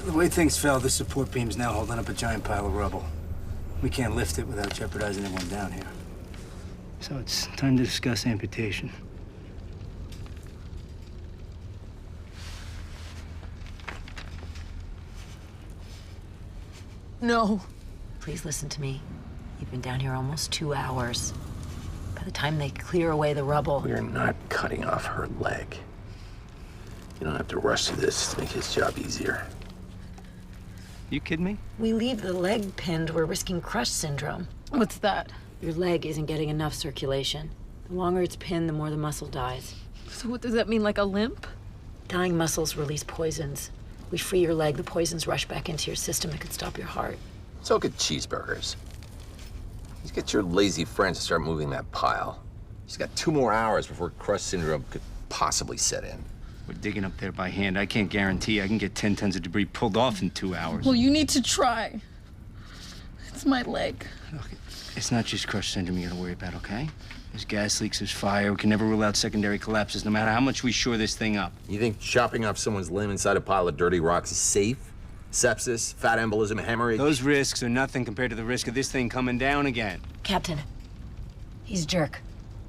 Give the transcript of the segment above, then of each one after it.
So the way things fell, this support beam's now holding up a giant pile of rubble. We can't lift it without jeopardizing everyone down here. So it's time to discuss amputation. No. Please listen to me. You've been down here almost 2 hours. By the time they clear away the rubble... We're not cutting off her leg. You don't have to rush through this to make his job easier. You kidding me? We leave the leg pinned, we're risking crush syndrome. What's that? Your leg isn't getting enough circulation. The longer it's pinned, the more the muscle dies. So what does that mean, like a limp? Dying muscles release poisons. We free your leg, the poisons rush back into your system. It could stop your heart. So could cheeseburgers. Just get your lazy friends to start moving that pile. She's got 2 more hours before crush syndrome could possibly set in. We're digging up there by hand. I can't guarantee I can get 10 tons of debris pulled off in 2 hours. Well, you need to try. It's my leg. Look, it's not just crush syndrome you gotta worry about, okay? There's gas leaks, there's fire. We can never rule out secondary collapses, no matter how much we shore this thing up. You think chopping off someone's limb inside a pile of dirty rocks is safe? Sepsis, fat embolism, hemorrhage? Those risks are nothing compared to the risk of this thing coming down again. Captain, he's a jerk.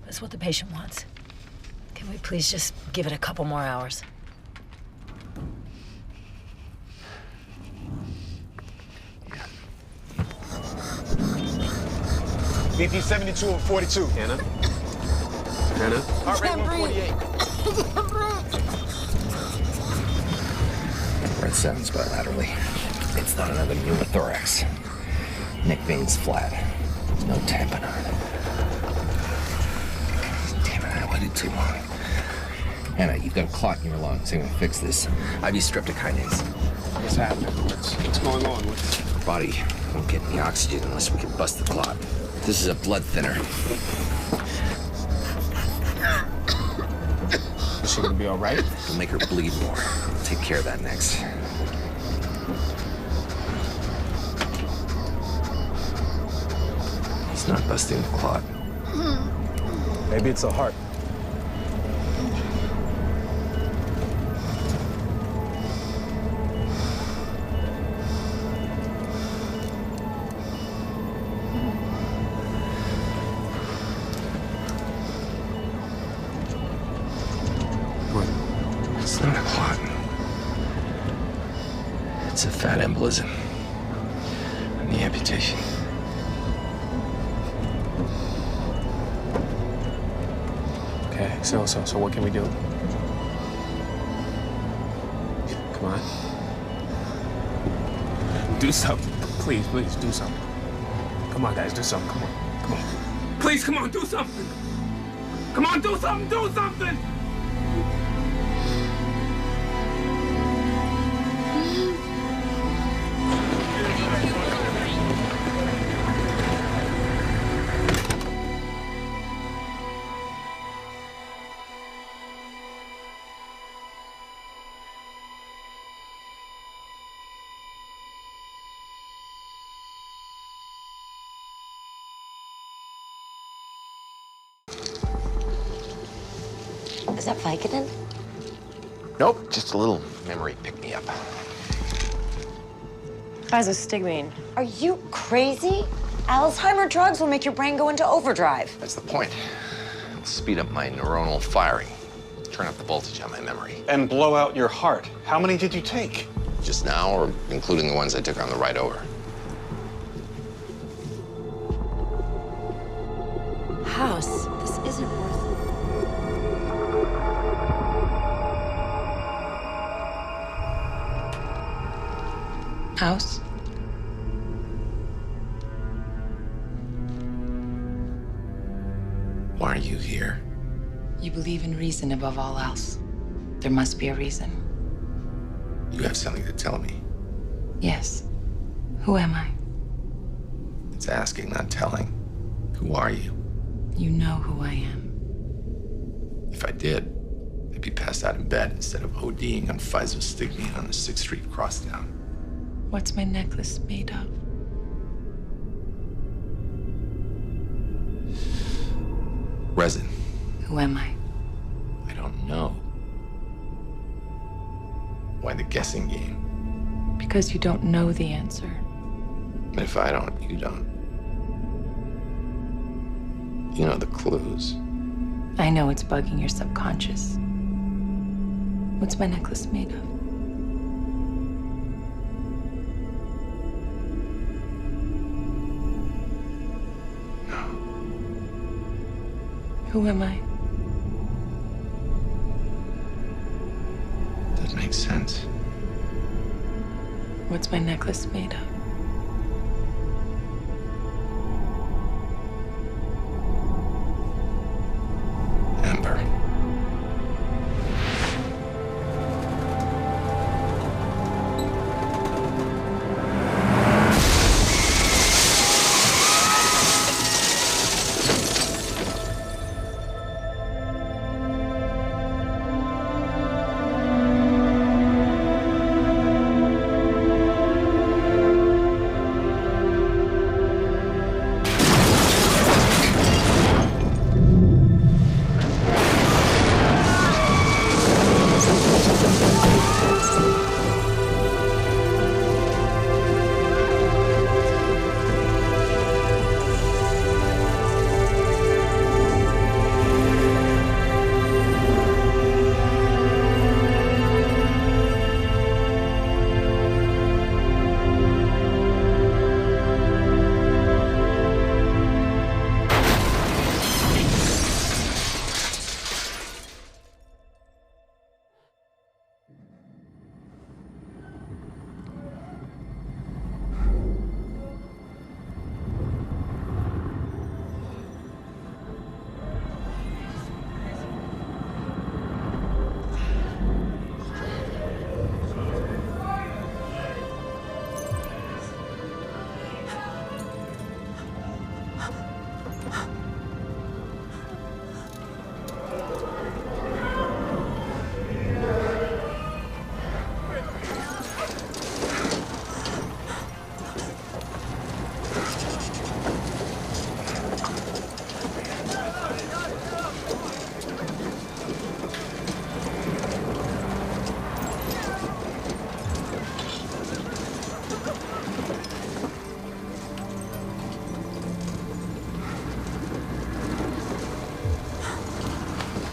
That's what the patient wants. Can we please just give it a couple more hours? BP 72 over 42. Hannah? Hannah? Heart rate 148. We're at 7s bilaterally. It's not another pneumothorax. Neck vein's flat. There's no tamponade. Damn it, I waited too long. Hannah, you've got a clot in your lungs. I'm gonna fix this. IV streptokinase. What's happening? What's going on? Our body won't get any oxygen unless we can bust the clot. This is a blood thinner. Is she gonna be all right? We'll make her bleed more. We'll take care of that next. He's not busting the clot. Maybe it's a heart. It's not a clot. It's a fat embolism. And the amputation. Okay, so what can we do? Come on. Do something. Please do something. Come on, guys, do something. Come on. Please, come on, do something. Come on, do something. Is that Vicodin? Nope, just a little memory pick-me-up. Physostigmine. Are you crazy? Alzheimer drugs will make your brain go into overdrive. That's the point. It'll speed up my neuronal firing. Turn up the voltage on my memory. And blow out your heart. How many did you take? Just now, or including the ones I took on the ride over? House, this isn't worth it. House? Why are you here? You believe in reason above all else. There must be a reason. You have something to tell me. Yes. Who am I? It's asking, not telling. Who are you? You know who I am. If I did, I'd be passed out in bed instead of ODing on physostigmine on the 6th Street crosstown. What's my necklace made of? Resin. Who am I? I don't know. Why the guessing game? Because you don't know the answer. If I don't, you don't. You know the clues. I know it's bugging your subconscious. What's my necklace made of? No. Who am I? That makes sense. What's my necklace made of? Ember.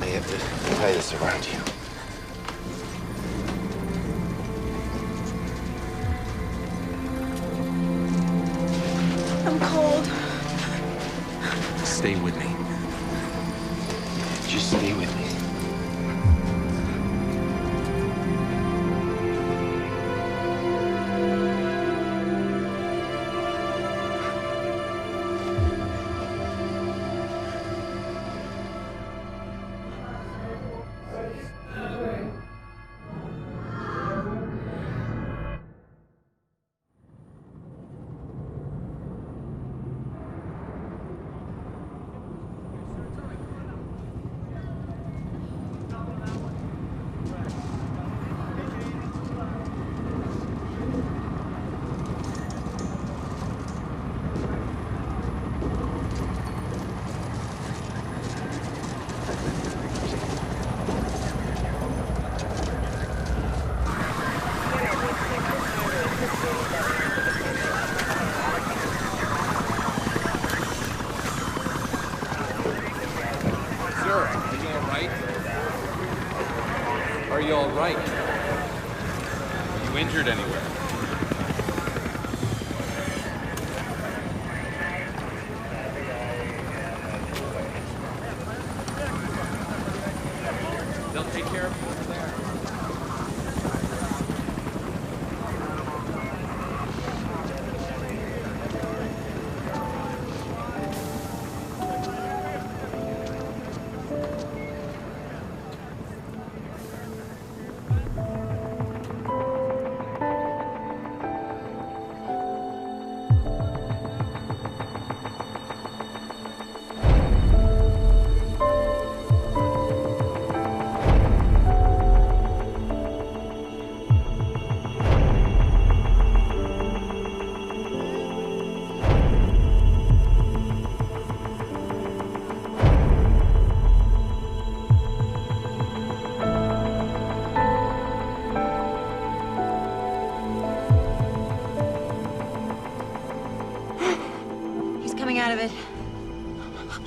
I have to tie this around you. I'm cold. Stay with me. Just stay with me. Are you all right? Are you injured anywhere? They'll take care of you over there.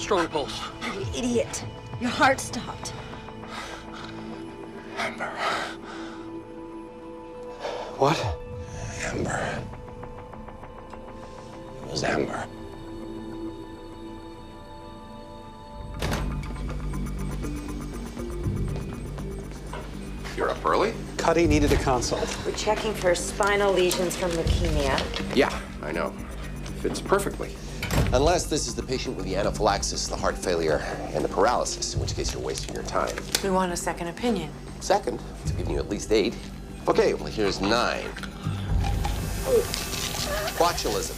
Strong pulse. You idiot. Your heart stopped. Amber. What? Amber. It was Amber. You're up early? Cuddy needed a consult. We're checking for spinal lesions from leukemia. Yeah, I know. Fits perfectly. Unless this is the patient with the anaphylaxis, the heart failure, and the paralysis, in which case you're wasting your time. We want a second opinion. Second, it's giving you at least 8. Okay, well, here's 9. Botulism.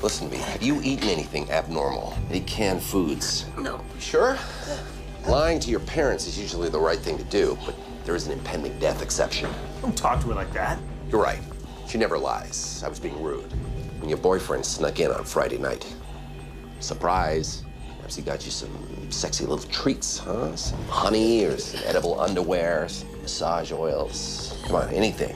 Listen to me. Have you eaten anything abnormal? Any canned foods? No. Sure? Lying to your parents is usually the right thing to do, but there is an impending death exception. Don't talk to her like that. You're right. She never lies. I was being rude. When your boyfriend snuck in on Friday night. Surprise. Perhaps he got you some sexy little treats, huh? Some honey or some edible underwear, some massage oils. Come on, anything.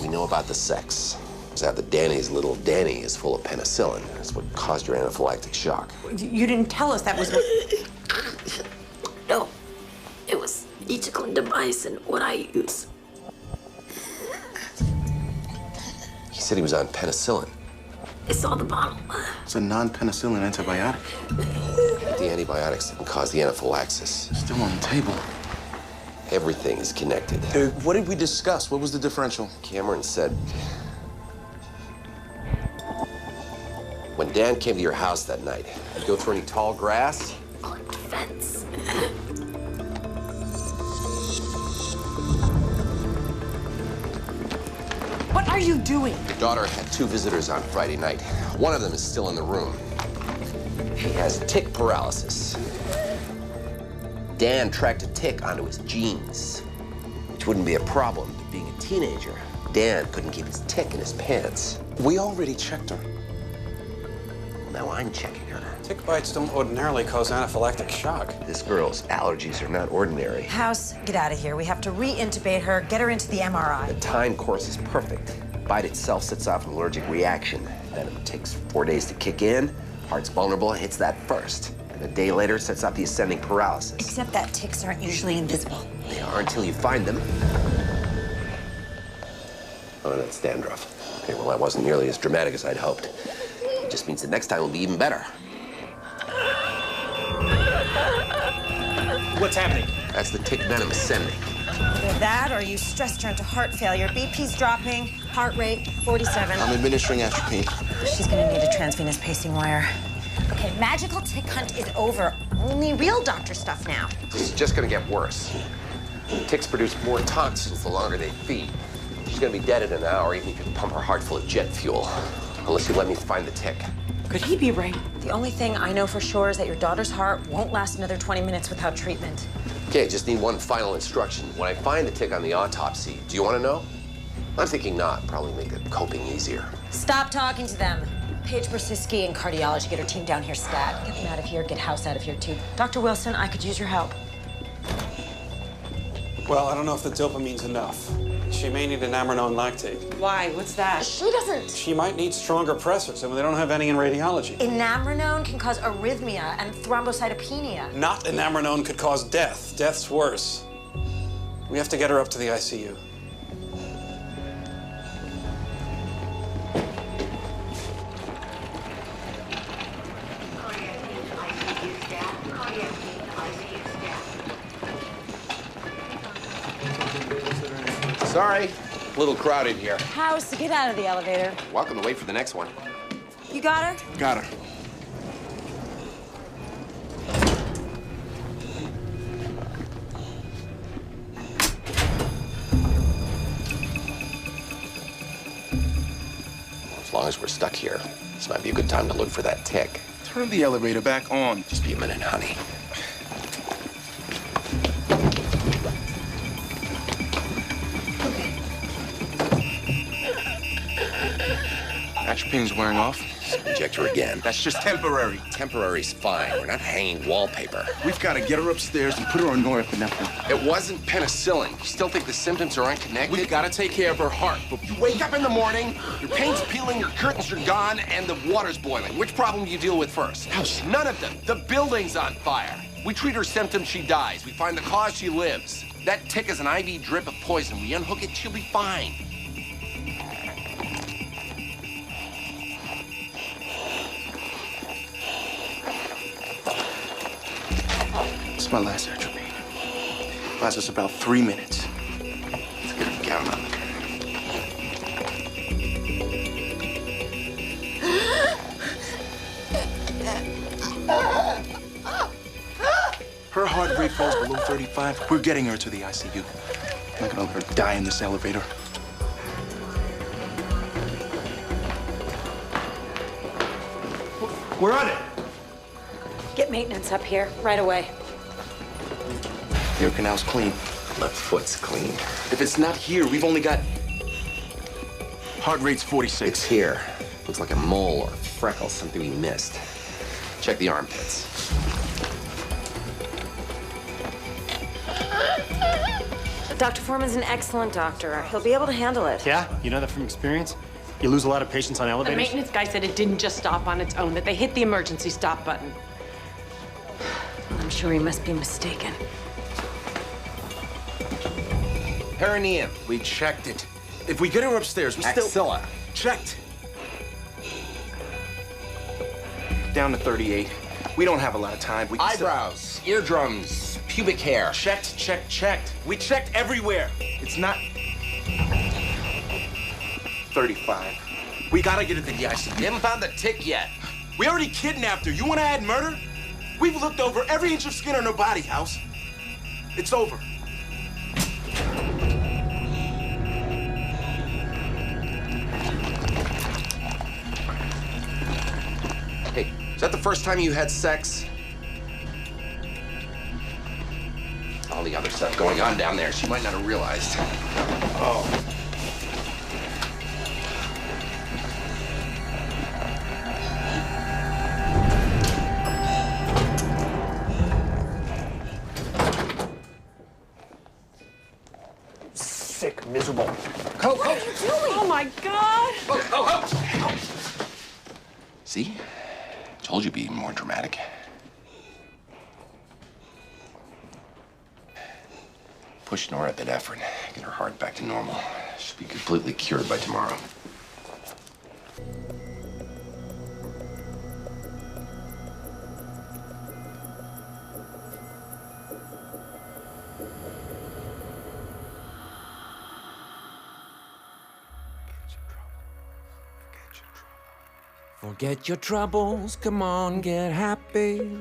We know about the sex. It's that the Danny's little Danny is full of penicillin. That's what caused your anaphylactic shock. You didn't tell us that was what... No, it was each device and what I use. He said he was on penicillin. I saw the bottle. It's a non-penicillin antibiotic. The antibiotics didn't cause the anaphylaxis. Still on the table. Everything is connected. What did we discuss? What was the differential? Cameron said... When Dan came to your house that night, did you go through any tall grass? On the fence. What are you doing? Your daughter had 2 visitors on Friday night. One of them is still in the room. He has tick paralysis. Dan tracked a tick onto his jeans, which wouldn't be a problem, but being a teenager, Dan couldn't keep his tick in his pants. We already checked her. Now I'm checking her. Tick bites don't ordinarily cause anaphylactic shock. This girl's allergies are not ordinary. House, get out of here. We have to re-intubate her, get her into the MRI. The time course is perfect. Bite itself sets off an allergic reaction. Then it takes 4 days to kick in. Heart's vulnerable, hits that first. And a day later, sets off the ascending paralysis. Except that ticks aren't usually invisible. They are until you find them. Oh, that's dandruff. Okay, well, that wasn't nearly as dramatic as I'd hoped. It just means the next time will be even better. What's happening? That's the tick venom ascending. Either that or you stressed her into heart failure. BP's dropping, heart rate 47. I'm administering atropine. She's gonna need a transvenous pacing wire. Okay, magical tick hunt is over. Only real doctor stuff now. This is just gonna get worse. Ticks produce more toxins the longer they feed. She's gonna be dead in an hour, even if you pump her heart full of jet fuel. Unless you let me find the tick. Could he be right? The only thing I know for sure is that your daughter's heart won't last another 20 minutes without treatment. Okay, just need one final instruction. When I find the tick on the autopsy, do you want to know? I'm thinking not. Probably make the coping easier. Stop talking to them. Paige Brzezinski in cardiology, get her team down here stat. Get them out of here, get House out of here too. Dr. Wilson, I could use your help. Well, I don't know if the dopamine's enough. She may need an amrinone lactate. Why? What's that? She doesn't. She might need stronger pressors, and they don't have any in radiology. Enamrinone can cause arrhythmia and thrombocytopenia. Not an amrinone could cause death. Death's worse. We have to get her up to the ICU. Sorry, a little crowded here. House, get out of the elevator. Welcome to wait for the next one. You got her? Got her. As long as we're stuck here, this might be a good time to look for that tick. Turn the elevator back on. Just be a minute, honey. Atropine's wearing off. Inject her again. That's just temporary. Temporary's fine. We're not hanging wallpaper. We've got to get her upstairs and put her on norepinephrine. It wasn't penicillin. You still think the symptoms are unconnected? We've got to take care of her heart. But You wake up in the morning, your paint's peeling, your curtains are gone, and the water's boiling. Which problem do you deal with first? House. None of them. The building's on fire. We treat her symptoms, she dies. We find the cause, she lives. That tick is an IV drip of poison. We unhook it, she'll be fine. This is my last entropy. Lasts us about 3 minutes. Let's get her gown on. Her heart rate falls below 35. We're getting her to the ICU. I'm not gonna let her die in this elevator. We're on it. Get maintenance up here right away. Ear canal's clean. Left foot's clean. If it's not here, we've only got... Heart rate's 46. It's here. Looks like a mole or a freckle, something we missed. Check the armpits. Dr. Foreman's an excellent doctor. He'll be able to handle it. Yeah? You know that from experience? You lose a lot of patients on The elevators? maintenance guy said it didn't just stop on its own, that they hit the emergency stop button. I'm sure he must be mistaken. Perineum. We checked it. If we get her upstairs, we still... Axilla. Checked. Down to 38. We don't have a lot of time. We can Eyebrows, eardrums, pubic hair. Checked. We checked everywhere. It's not... 35. We gotta get her to the ICU. You haven't found the tick yet. We already kidnapped her. You wanna add murder? We've looked over every inch of skin on her body, House. It's over. Hey, is that the first time you had sex? All the other stuff going on down there, she might not have realized. Oh. Sick, miserable. What are you doing? Oh my God! Oh. See? Told you to be more dramatic. Push norepinephrine. Get her heart back to normal. She'll be completely cured by tomorrow. Forget your troubles, come on, get happy.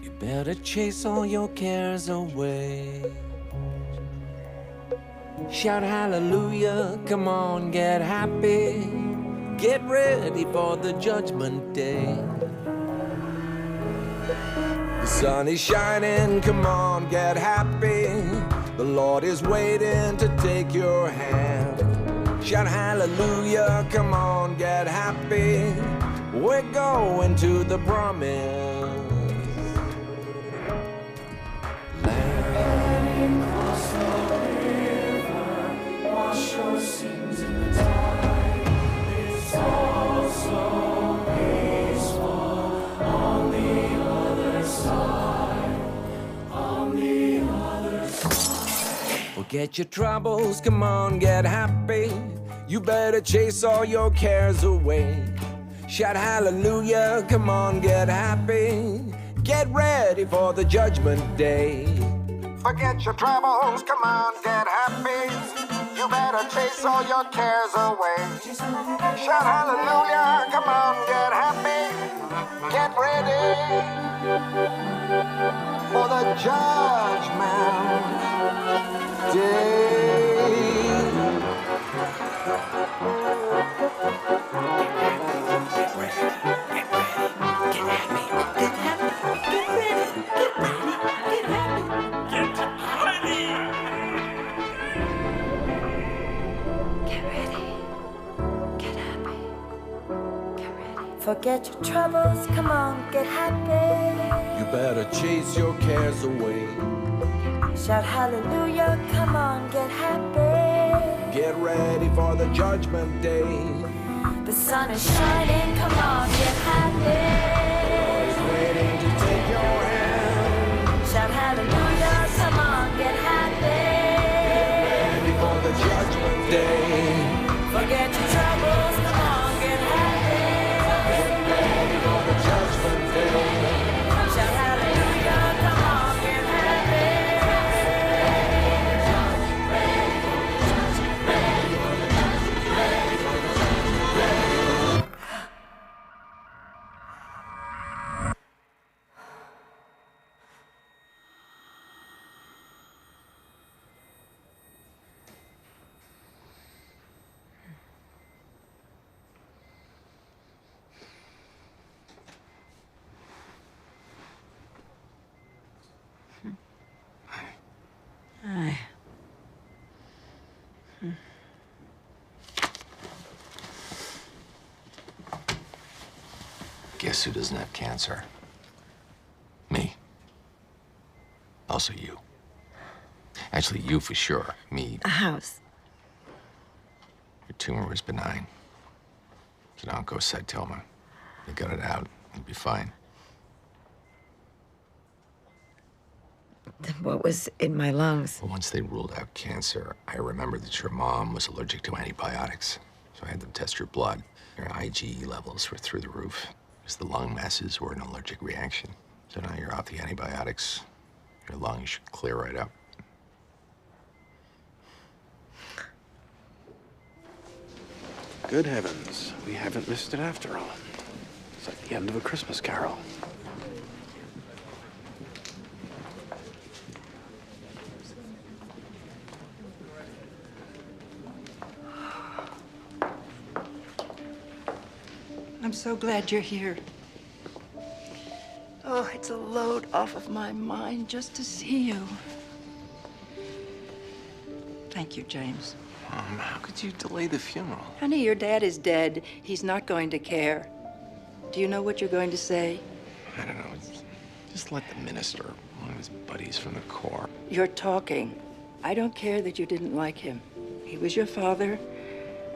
You better chase all your cares away. Shout hallelujah, come on, get happy. Get ready for the judgment day. The sun is shining, come on, get happy. The Lord is waiting to take your hand. Shout hallelujah, come on, get happy. We're going to the promise. Land. Cross the river, wash your sins in the tide. It's all so peaceful on the other side. On the other side. Forget your troubles, come on, get happy. You better chase all your cares away. Shout hallelujah, come on, get happy. Get ready for the judgment day. Forget your troubles, come on, get happy. You better chase all your cares away. Shout hallelujah, come on, get happy. Get ready for the judgment day. Forget your troubles, come on, get happy. You better chase your cares away. Shout hallelujah, come on, get happy. Get ready for the judgment day. The sun is shining, come on, get happy. He's waiting to take your hand. Shout hallelujah, come on, get happy. Get ready for the judgment day. Forget your troubles, come on, get happy. Get ready for the judgment day. Shout hallelujah, come on, get happy. Hi. Guess who doesn't have cancer? Me. Also you. Actually, you for sure. Me. A house. Your tumor was benign. It's an oncocytoma. You got it out, you'll be fine. Then what was in my lungs? Well, once they ruled out cancer, I remembered that your mom was allergic to antibiotics. So I had them test your blood. Your IgE levels were through the roof because the lung masses were an allergic reaction. So now you're off the antibiotics. Your lungs should clear right up. Good heavens, we haven't missed it after all. It's like the end of a Christmas Carol. I'm so glad you're here. Oh, it's a load off of my mind just to see you. Thank you, James. Mom, how could you delay the funeral? Honey, your dad is dead. He's not going to care. Do you know what you're going to say? I don't know. Just let the minister, one of his buddies from the Corps. You're talking. I don't care that you didn't like him. He was your father,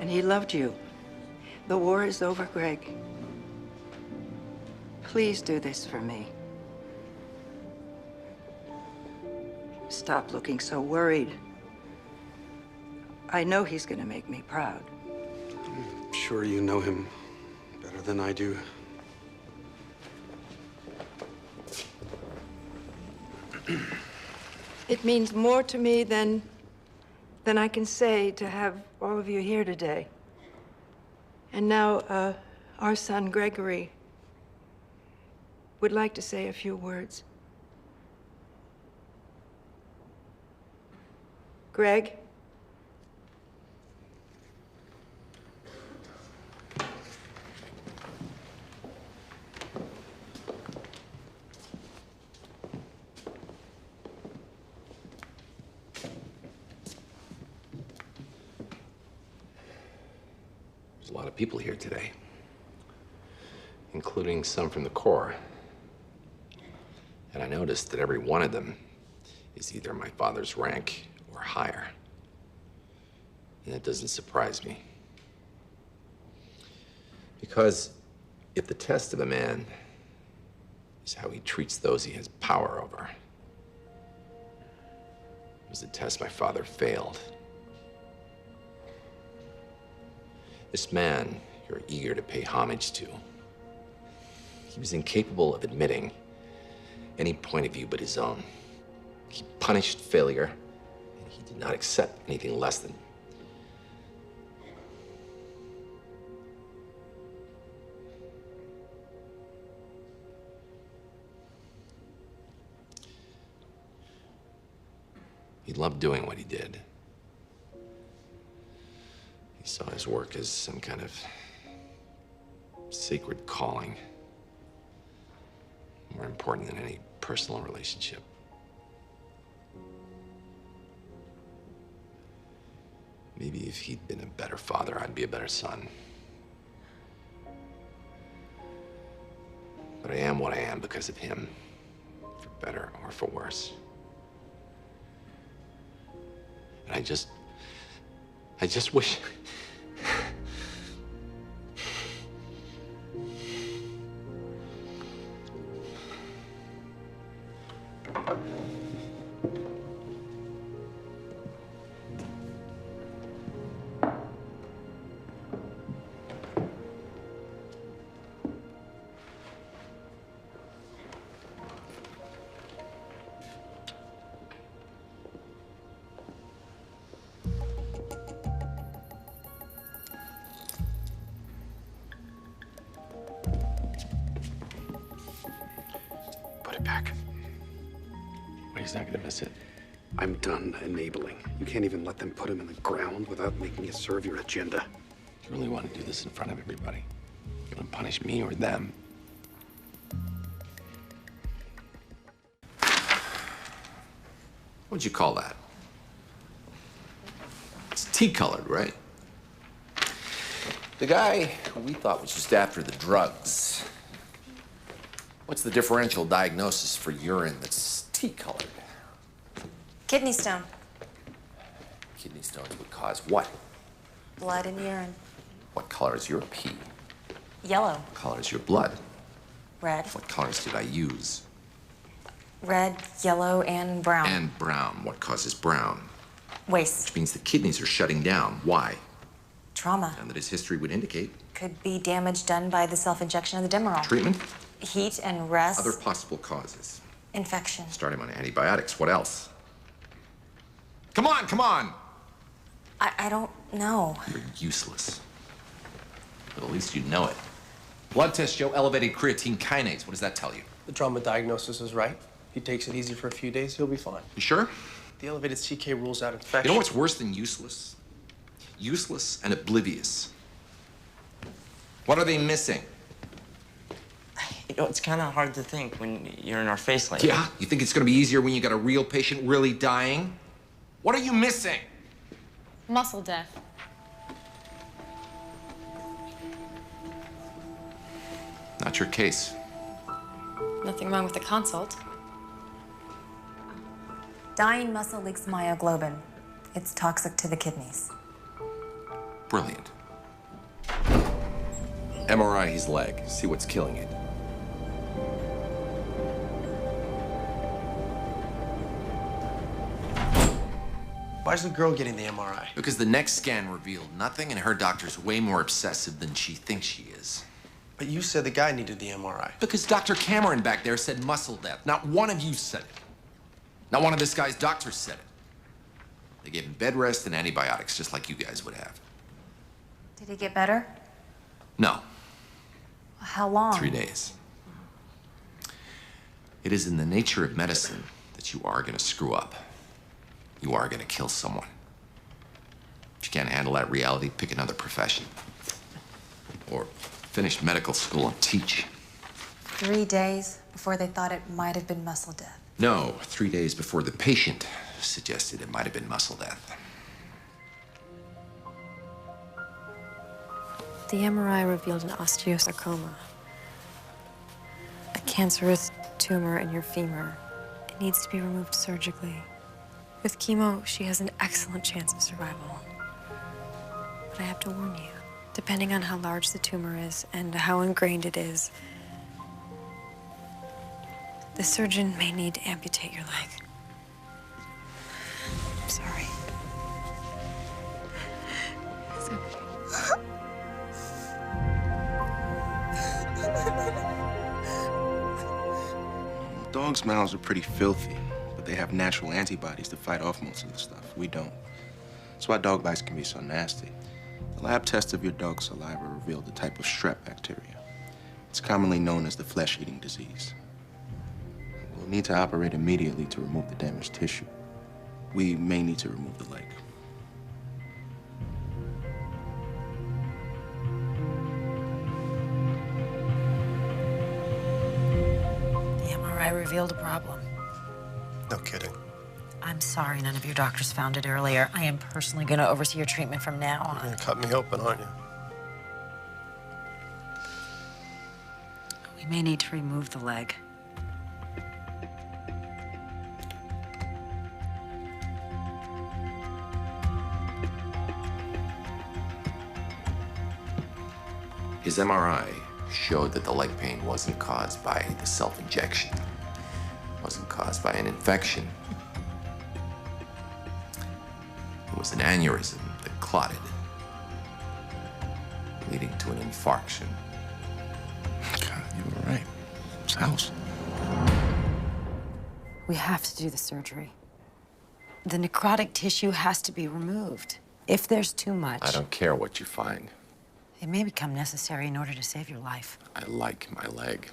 and he loved you. The war is over, Greg. Please do this for me. Stop looking so worried. I know he's gonna make me proud. I'm sure you know him better than I do. It means more to me than I can say to have all of you here today. And now, our son, Gregory, would like to say a few words. Greg? There's a lot of people here today, including some from the Corps. And I noticed that every one of them is either my father's rank or higher. And that doesn't surprise me. Because if the test of a man is how he treats those he has power over, it was the test my father failed. This man you're eager to pay homage to, he was incapable of admitting any point of view but his own. He punished failure, and he did not accept anything less than. He loved doing what he did. He saw his work as some kind of sacred calling, more important than any personal relationship. Maybe if he'd been a better father, I'd be a better son. But I am what I am because of him, for better or for worse. And I just wish. Put it back. Well, he's not gonna miss it. I'm done enabling. You can't even let them put him in the ground without making it serve your agenda. You really want to do this in front of everybody? You want to punish me or them? What'd you call that? It's tea-colored, right? The guy who we thought was just after the drugs. What's the differential diagnosis for urine that's tea-colored? Kidney stone. Kidney stones would cause what? Blood and urine. What color is your pee? Yellow. What color is your blood? Red. What colors did I use? Red, yellow, and brown. And brown. What causes brown? Waste. Which means the kidneys are shutting down. Why? Trauma. And that his history would indicate. Could be damage done by the self-injection of the Demerol. Treatment? Heat and rest. Other possible causes. Infection. Start him on antibiotics. What else? Come on, come on! I don't know. You're useless. But at least you know it. Blood test show elevated creatine kinase. What does that tell you? The trauma diagnosis is right. He takes it easy for a few days, he'll be fine. You sure? The elevated CK rules out infection. You know what's worse than useless? Useless and oblivious. What are they missing? You know, it's kind of hard to think when you're in our face like that. Yeah? You think it's gonna be easier when you got a real patient really dying? What are you missing? Muscle death. Not your case. Nothing wrong with the consult. Dying muscle leaks myoglobin. It's toxic to the kidneys. Brilliant. MRI his leg. See what's killing it. Why's the girl getting the MRI? Because the next scan revealed nothing, and her doctor's way more obsessive than she thinks she is. But you said the guy needed the MRI. Because Dr. Cameron back there said muscle death. Not one of you said it. Not one of this guy's doctors said it. They gave him bed rest and antibiotics, just like you guys would have. Did he get better? No. How long? 3 days. It is in the nature of medicine that you are gonna screw up. You are gonna kill someone. If you can't handle that reality, pick another profession. Or finish medical school and teach. 3 days before they thought it might have been muscle death. No, 3 days before the patient suggested it might have been muscle death. The MRI revealed an osteosarcoma, a cancerous tumor in your femur. It needs to be removed surgically. With chemo, she has an excellent chance of survival. But I have to warn you, depending on how large the tumor is and how ingrained it is, the surgeon may need to amputate your leg. I'm sorry. It's okay. Dogs' mouths are pretty filthy, but they have natural antibodies to fight off most of the stuff. We don't. That's why dog bites can be so nasty. The lab test of your dog's saliva revealed the type of strep bacteria. It's commonly known as the flesh-eating disease. We'll need to operate immediately to remove the damaged tissue. We may need to remove the leg. The MRI revealed a problem. No kidding. I'm sorry none of your doctors found it earlier. I am personally going to oversee your treatment from now on. You're gonna cut me open, aren't you? We We may need to remove the leg. His MRI showed that the leg pain wasn't caused by the self-injection. Wasn't caused by an infection. It was an aneurysm that clotted, leading to an infarction. God, you were right. It's House. We have to do the surgery. The necrotic tissue has to be removed. If there's too much, I don't care what you find. it may become necessary in order to save your life. I like my leg.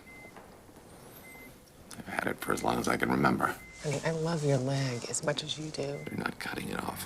I've had it for as long as I can remember. Honey, I love your leg as much as you do. You're not cutting it off.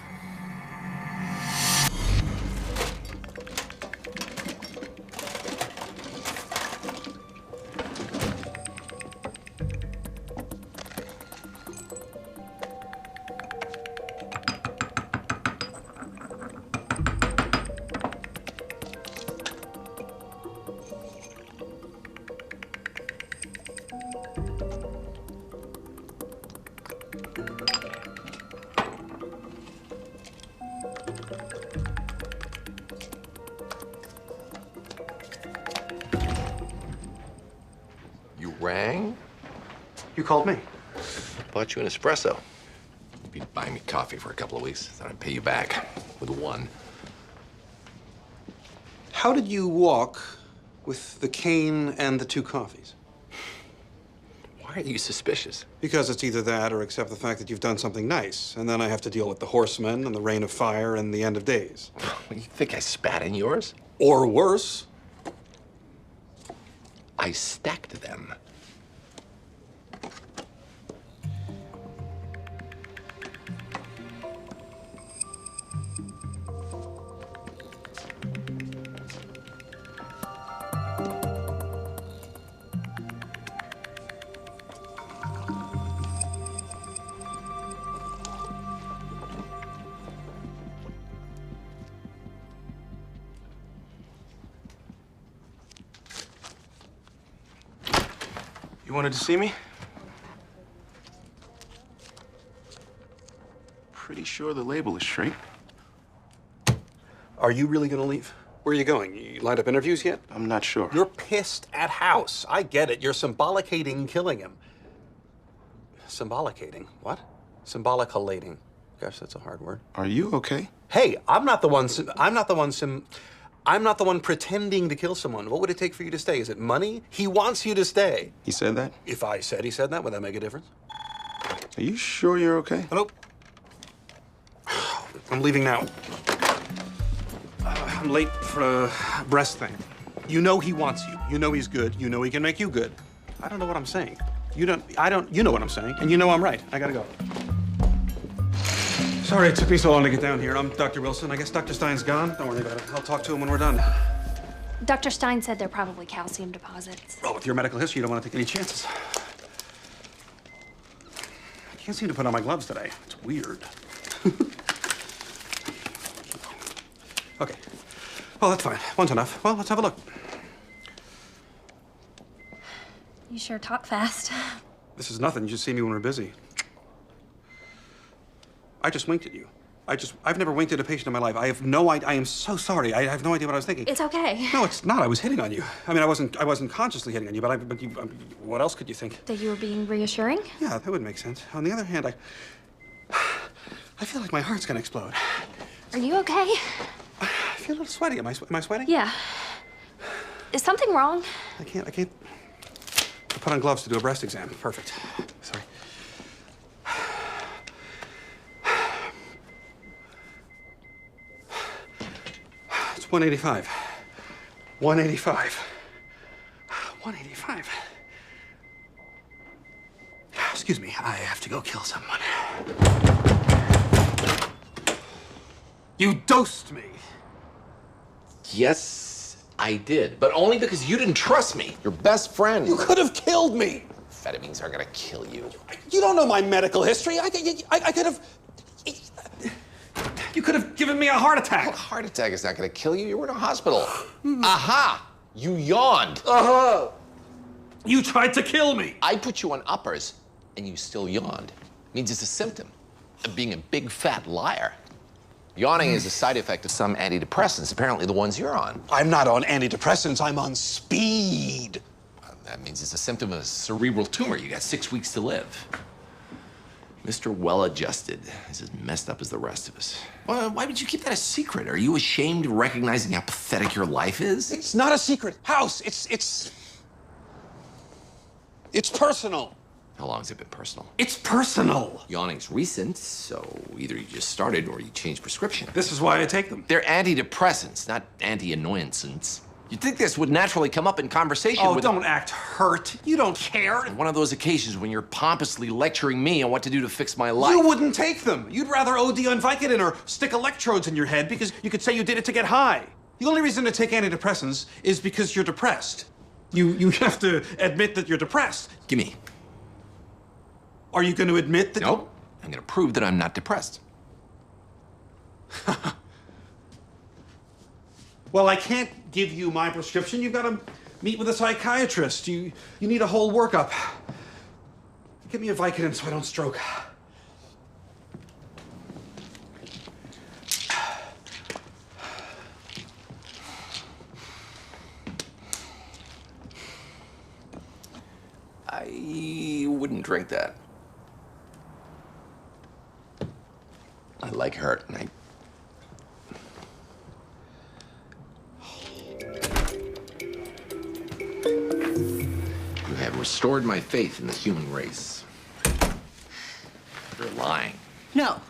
You rang? You called me. Bought you an espresso. You'd be buying me coffee for a couple of weeks, then I'd pay you back with one. How did you walk with the cane and the 2 coffees? Why are you suspicious? Because it's either that or accept the fact that you've done something nice, and then I have to deal with the horsemen and the rain of fire and the end of days. You think I spat in yours? Or worse. I stacked them. You wanted to see me? Pretty sure the label is straight. Are you really gonna leave? Where are you going? You lined up interviews yet? I'm not sure. You're pissed at House. I get it. You're symbolicating killing him. Symbolicating? What? Symbolicating. Gosh, that's a hard word. Are you okay? Hey, I'm not the one pretending to kill someone. What would it take for you to stay? Is it money? He wants you to stay. He said that? If I said he said that, would that make a difference? Are you sure you're okay? Nope. I'm leaving now. I'm late for a breast thing. You know he wants you. You know he's good. You know he can make you good. I don't know what I'm saying. You know what I'm saying, and you know I'm right. I gotta go. Sorry it took me so long to get down here. I'm Dr. Wilson. I guess Dr. Stein's gone. Don't worry about it. I'll talk to him when we're done. Dr. Stein said they're probably calcium deposits. Oh, with your medical history, you don't want to take any chances. I can't seem to put on my gloves today. It's weird. Okay. Well, that's fine. One's enough. Well, let's have a look. You sure talk fast. This is nothing. You just see me when we're busy. I just winked at you. I've never winked at a patient in my life. I have no idea. I am so sorry. I have no idea what I was thinking. It's okay. No, it's not. I was hitting on you. I mean, I wasn't consciously hitting on you, but what else could you think? That you were being reassuring? Yeah, that would make sense. On the other hand, I feel like my heart's gonna explode. Are you okay? I feel a little sweaty. Am I sweating? Yeah. Is something wrong? I can't. I put on gloves to do a breast exam. Perfect. Sorry. It's 185. 185. 185. Excuse me, I have to go kill someone. You dosed me. Yes, I did, but only because you didn't trust me. Your best friend. You could have killed me. Amphetamines are gonna kill you. You don't know my medical history. I could have. You could have given me a heart attack. A heart attack is not gonna kill you. You were in a hospital. Aha! You yawned. Uh-huh. You tried to kill me. I put you on uppers, and you still yawned. Means it's a symptom of being a big fat liar. Yawning is a side effect of some antidepressants, apparently the ones you're on. I'm not on antidepressants, I'm on speed. That means it's a symptom of a cerebral tumor. You got 6 weeks to live. Mr. Well-Adjusted is as messed up as the rest of us. Well, why would you keep that a secret? Are you ashamed of recognizing how pathetic your life is? It's not a secret. House, it's personal. How long has it been personal? It's personal. Yawning's recent, so either you just started or you changed prescription. This is why I take them. They're antidepressants, not anti-annoyances. You'd think this would naturally come up in conversation with... Oh, don't act hurt. You don't care. One of those occasions when you're pompously lecturing me on what to do to fix my life. You wouldn't take them. You'd rather OD on Vicodin or stick electrodes in your head because you could say you did it to get high. The only reason to take antidepressants is because you're depressed. You have to admit that you're depressed. Gimme. Are you going to admit that... Nope. I'm going to prove that I'm not depressed. Well, I can't give you my prescription. You've got to meet with a psychiatrist. You need a whole workup. Give me a Vicodin so I don't stroke. I wouldn't drink that. I like hurt, and You have restored my faith in the human race. You're lying. No,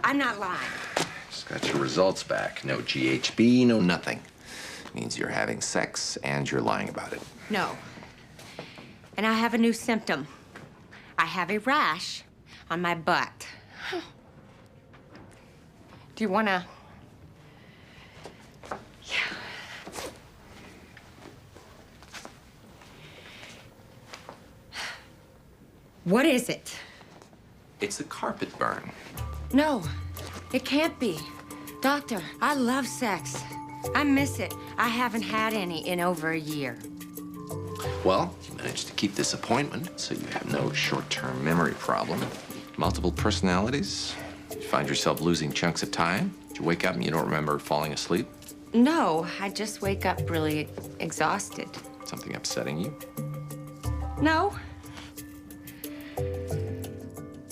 I'm not lying. Just got your results back. No GHB, no nothing. Means you're having sex and you're lying about it. No. And I have a new symptom. I have a rash on my butt. Do you wanna? Yeah. What is it? It's a carpet burn. No, it can't be. Doctor, I love sex. I miss it. I haven't had any in over a year. Well, you managed to keep this appointment, so you have no short-term memory problem. Multiple personalities. You find yourself losing chunks of time. Did you wake up and you don't remember falling asleep? No, I just wake up really exhausted. Something upsetting you? No.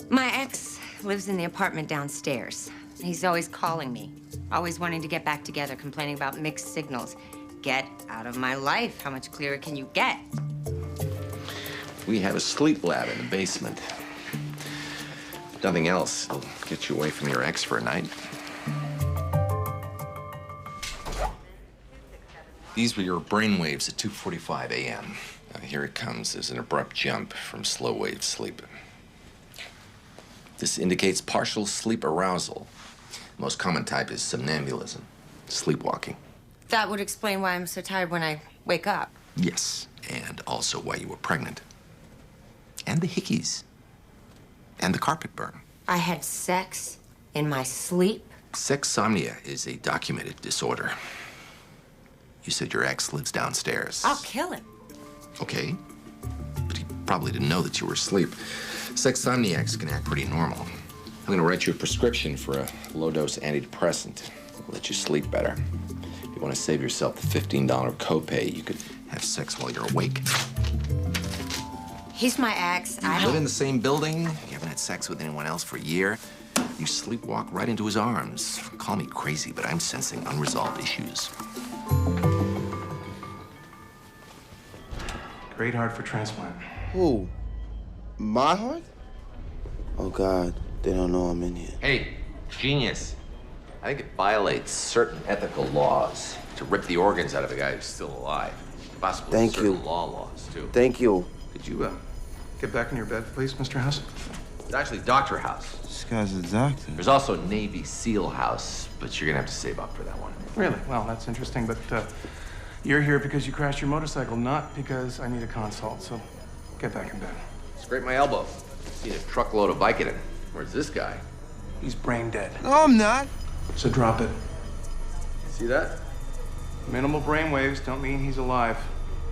My ex lives in the apartment downstairs. He's always calling me, always wanting to get back together, complaining about mixed signals. Get out of my life. How much clearer can you get? We have a sleep lab in the basement. If nothing else, it'll get you away from your ex for a night. These were your brainwaves at 2:45 a.m. Here it comes as an abrupt jump from slow wave sleep. This indicates partial sleep arousal. The most common type is somnambulism, sleepwalking. That would explain why I'm so tired when I wake up. Yes, and also why you were pregnant. And the hickeys. And the carpet burn. I had sex in my sleep. Sexsomnia is a documented disorder. You said your ex lives downstairs. I'll kill him. Okay, but he probably didn't know that you were asleep. Sexsomniacs can act pretty normal. I'm gonna write you a prescription for a low-dose antidepressant. It'll let you sleep better. If you want to save yourself the $15 copay, you could have sex while you're awake. He's my ex. You live in the same building. You haven't had sex with anyone else for a year. You sleepwalk right into his arms. Call me crazy, but I'm sensing unresolved issues. Great heart for transplant. Who? My heart? Oh, God. They don't know I'm in here. Hey, genius. I think it violates certain ethical laws to rip the organs out of a guy who's still alive. Possibly Thank certain you. laws, too. Thank you. Could you, get back in your bed, please, Mr. House? It's actually Dr. House. This guy's a doctor. There's also Navy SEAL House, but you're gonna have to save up for that one. Really? Well, that's interesting, but you're here because you crashed your motorcycle, not because I need a consult, so get back in bed. Scrape my elbow. Need a truckload of Vicodin. Where's this guy? He's brain dead. No, I'm not. So drop it. See that? Minimal brain waves don't mean he's alive.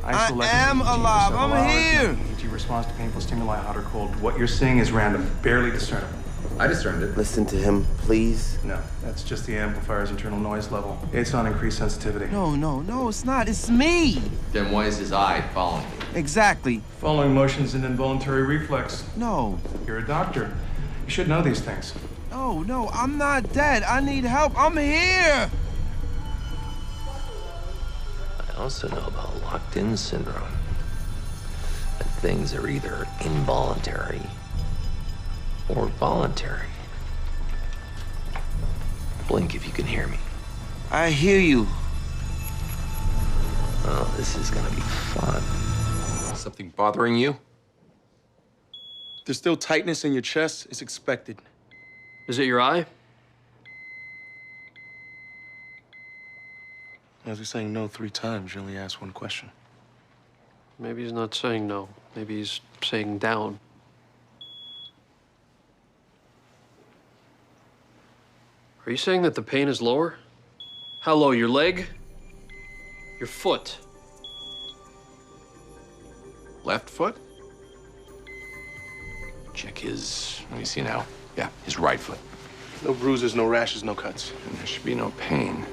I am alive. I'm here. EEG response to painful stimuli, hot or cold. What you're seeing is random, barely discernible. I discerned it. Listen to him, please. No, that's just the amplifier's internal noise level. It's on increased sensitivity. No, it's not. It's me. Then why is his eye following you? Exactly. Following motion's an involuntary reflex. No. You're a doctor. You should know these things. No, I'm not dead. I need help. I'm here. I also know about locked-in syndrome. That things are either involuntary or voluntary. Blink if you can hear me. I hear you. Oh, this is gonna be fun. Something bothering you? There's still tightness in your chest. It's expected. Is it your eye? As he's saying no 3 times, you only ask 1 question. Maybe he's not saying no. Maybe he's saying down. Are you saying that the pain is lower? How low? Your leg? Your foot? Left foot? Check his, let me see now. Yeah, his right foot. No bruises, no rashes, no cuts. And there should be no pain.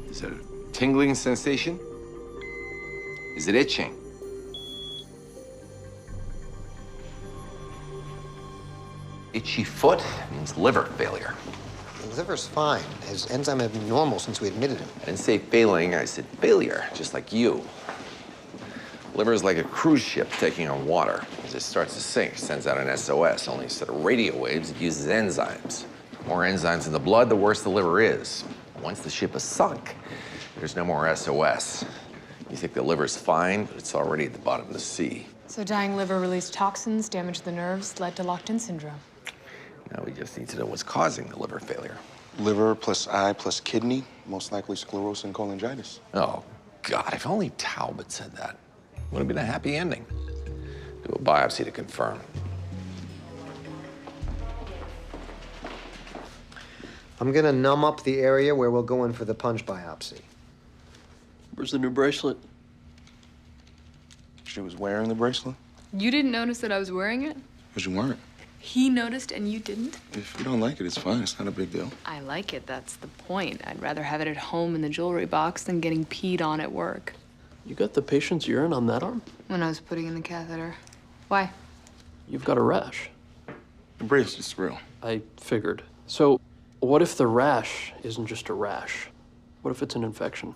Is it a tingling sensation? Is it itching? Itchy foot means liver failure. The liver's fine. His enzyme have been normal since we admitted him. I didn't say failing, I said failure, just like you. Liver is like a cruise ship taking on water. As it starts to sink, it sends out an SOS. Only instead of radio waves, it uses enzymes. The more enzymes in the blood, the worse the liver is. Once the ship is sunk, there's no more SOS. You think the liver's fine, but it's already at the bottom of the sea. So dying liver released toxins, damaged the nerves, led to locked-in syndrome. Now we just need to know what's causing the liver failure. Liver plus eye plus kidney, most likely sclerosis and cholangitis. Oh, God, if only Talbot said that. Would have been a happy ending. Do a biopsy to confirm. I'm gonna numb up the area where we'll go in for the punch biopsy. Where's the new bracelet? She was wearing the bracelet? You didn't notice that I was wearing it? Because you weren't. He noticed and you didn't? If you don't like it, it's fine. It's not a big deal. I like it, that's the point. I'd rather have it at home in the jewelry box than getting peed on at work. You got the patient's urine on that arm? When I was putting in the catheter. Why? You've got a rash. The bracelet's real. I figured. So, what if the rash isn't just a rash? What if it's an infection?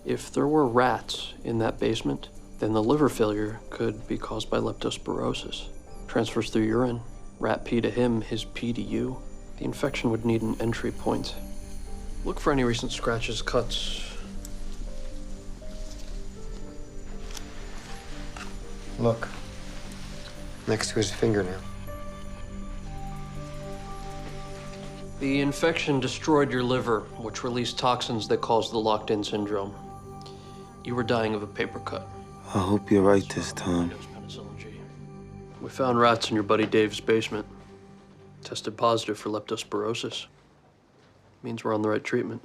If there were rats in that basement, then the liver failure could be caused by leptospirosis. Transfers through urine. Rat pee to him, his pee to you. The infection would need an entry point. Look for any recent scratches, cuts. Look. Next to his fingernail. The infection destroyed your liver, which released toxins that caused the locked-in syndrome. You were dying of a paper cut. I hope you're right this time. We found rats in your buddy Dave's basement. Tested positive for leptospirosis. Means we're on the right treatment.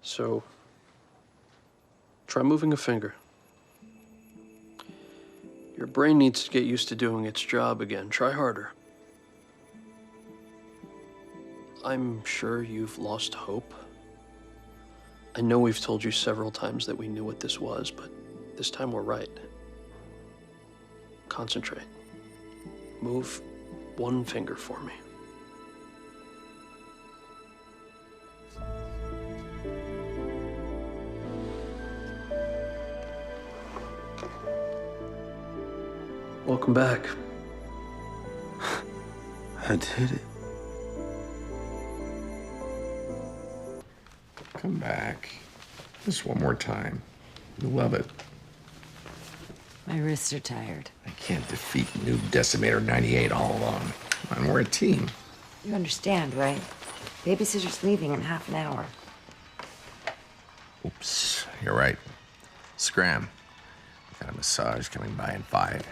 So, try moving a finger. Your brain needs to get used to doing its job again. Try harder. I'm sure you've lost hope. I know we've told you several times that we knew what this was, but this time we're right. Concentrate. Move one finger for me. Welcome back. I did it. Come back. Just one more time. You'll love it. My wrists are tired. I can't defeat new Decimator 98 all alone. Come on, we're a team. You understand, right? Babysitter's leaving in half an hour. Oops, you're right. Scram. Got a massage coming by in 5.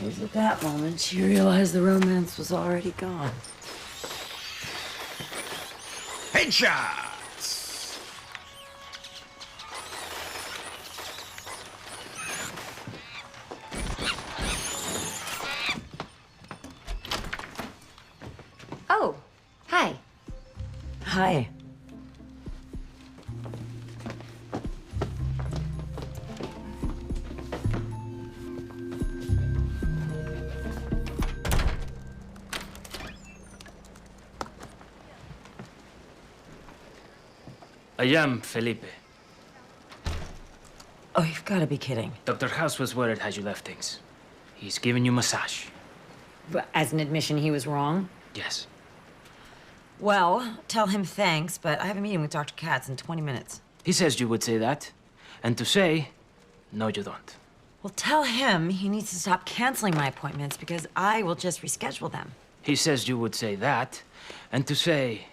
It was at that moment she realized the romance was already gone. Headshots! Hi. I am Felipe. Oh, you've got to be kidding. Dr. House was worried how you left things. He's giving you massage. But as an admission, he was wrong? Yes. Well, tell him thanks, but I have a meeting with Dr. Katz in 20 minutes. He says you would say that. And to say, no, you don't. Well, tell him he needs to stop canceling my appointments because I will just reschedule them. He says you would say that. And to say...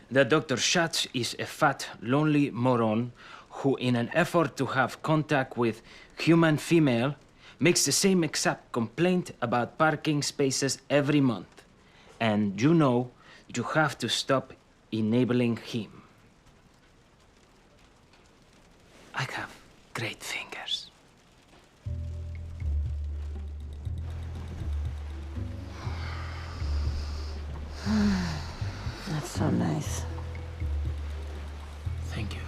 that Dr. Schatz is a fat, lonely moron who, in an effort to have contact with human female, makes the same exact complaint about parking spaces every month. And you know you have to stop enabling him. I have great fingers. That's so nice. Thank you.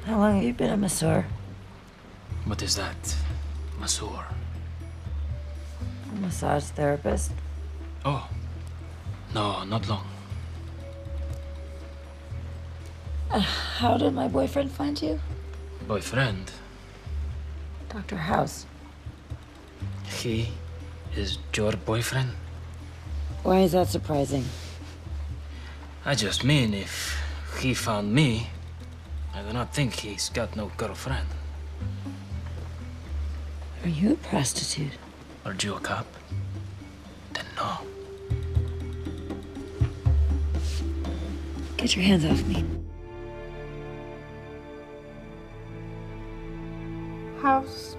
How long have you been a masseur? What is that? Masseur. A massage therapist? Oh. No, not long. How did my boyfriend find you? Boyfriend? Dr. House. He is your boyfriend? Why is that surprising? I just mean if he found me, I do not think he's got no girlfriend. Are you a prostitute? Are you a cop? Then no. Get your hands off me. House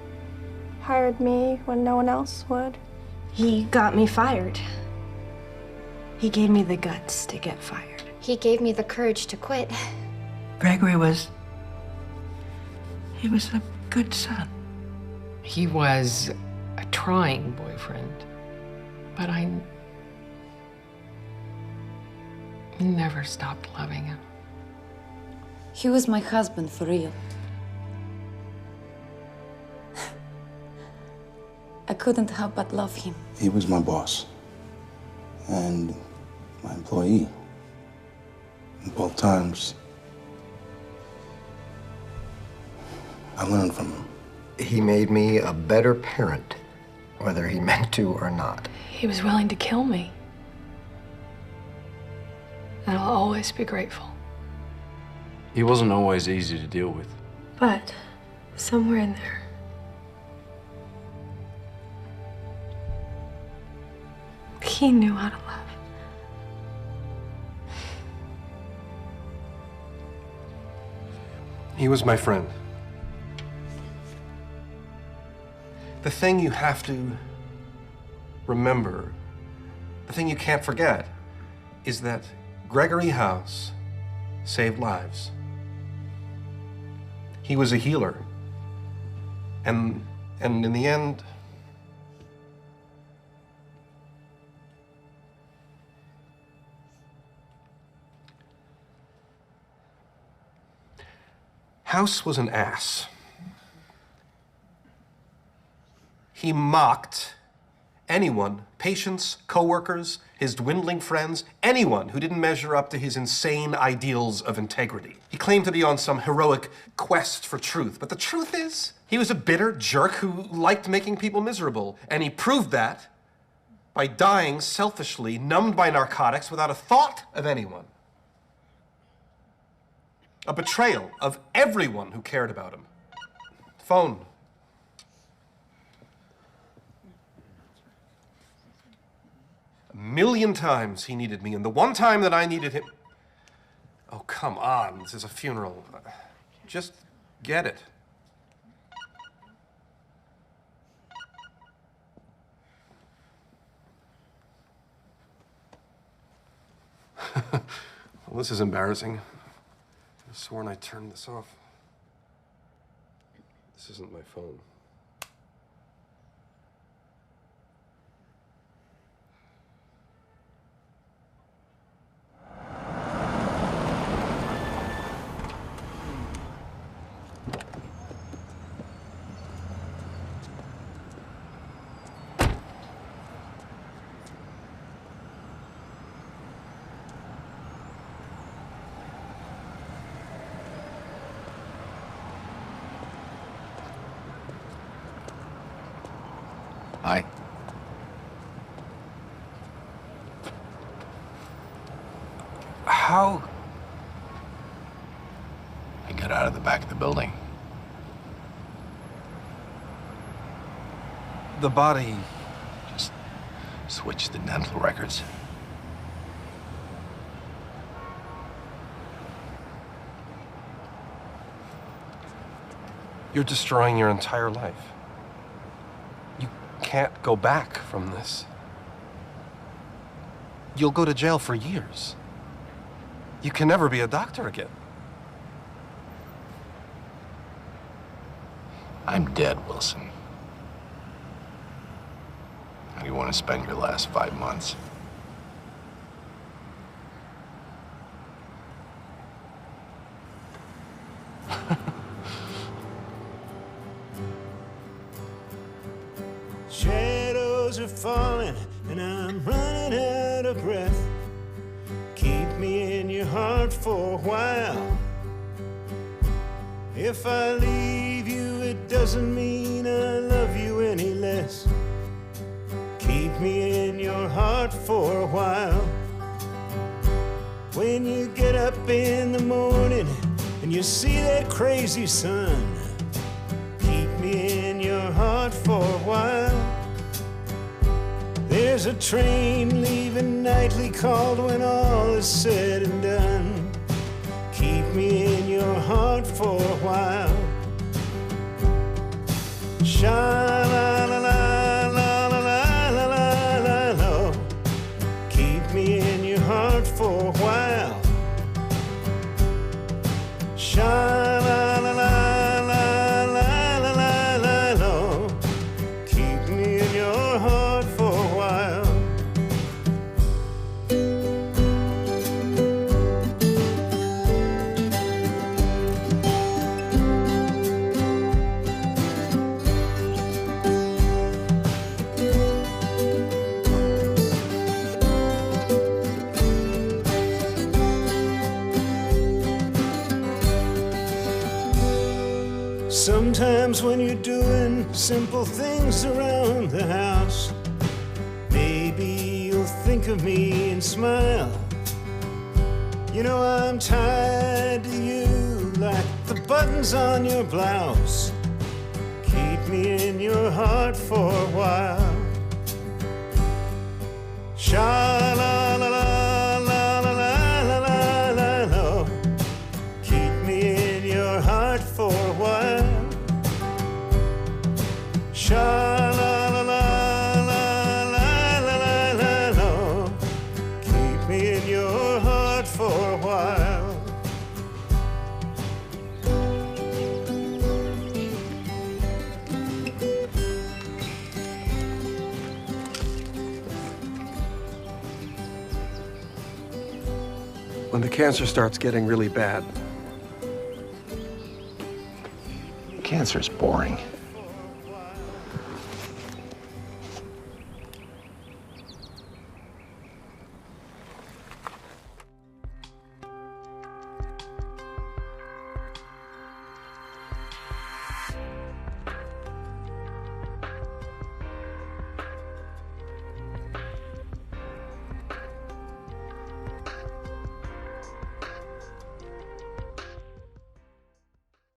hired me when no one else would. He got me fired. He gave me the guts to get fired. He gave me the courage to quit. Gregory was... he was a good son. He was a trying boyfriend, but I never stopped loving him. He was my husband for real. I couldn't help but love him. He was my boss and my employee. And both times, I learned from him. He made me a better parent, whether he meant to or not. He was willing to kill me. And I'll always be grateful. He wasn't always easy to deal with. But somewhere in there, he knew how to love. He was my friend. The thing you have to remember, the thing you can't forget, is that Gregory House saved lives. He was a healer. And in the end, House was an ass. He mocked anyone, patients, coworkers, his dwindling friends, anyone who didn't measure up to his insane ideals of integrity. He claimed to be on some heroic quest for truth, but the truth is, he was a bitter jerk who liked making people miserable, and he proved that by dying selfishly, numbed by narcotics, without a thought of anyone. A betrayal of everyone who cared about him. Phone. A million times he needed me, and the one time that I needed him... Oh, come on, this is a funeral. Just get it. Well, this is embarrassing. I sworn I turned this off. This isn't my phone. Hi. How? I got out of the back of the building. The body. Just switched the dental records. You're destroying your entire life. You can't go back from this. You'll go to jail for years. You can never be a doctor again. I'm dead, Wilson. How do you want to spend your last 5 months? Shadows are falling and I'm running out of breath. Keep me in your heart for a while. If I leave you, it doesn't mean I love you any less. Keep me in your heart for a while. When you get up in the morning and you see that crazy sun, keep me in your heart for a while. There's a train leaving nightly called when all is said and done. Keep me in your heart for a while. Sha-la-la-la-la-la-la-la-la. Keep me in your heart for a while. Sha-la-la-la-la-la-la-la. Keep me in your heart for a while. Sometimes when you're doing simple things around the house, maybe you'll think of me and smile. You know I'm tied to you like the buttons on your blouse. Keep me in your heart for a while. Sha-la-la-la-la-la-la-la-la. Keep me in your heart for a while. Sha-la-la-la-la-la-la-la. Keep me in your heart for a while. When the cancer starts getting really bad. Cancer's boring.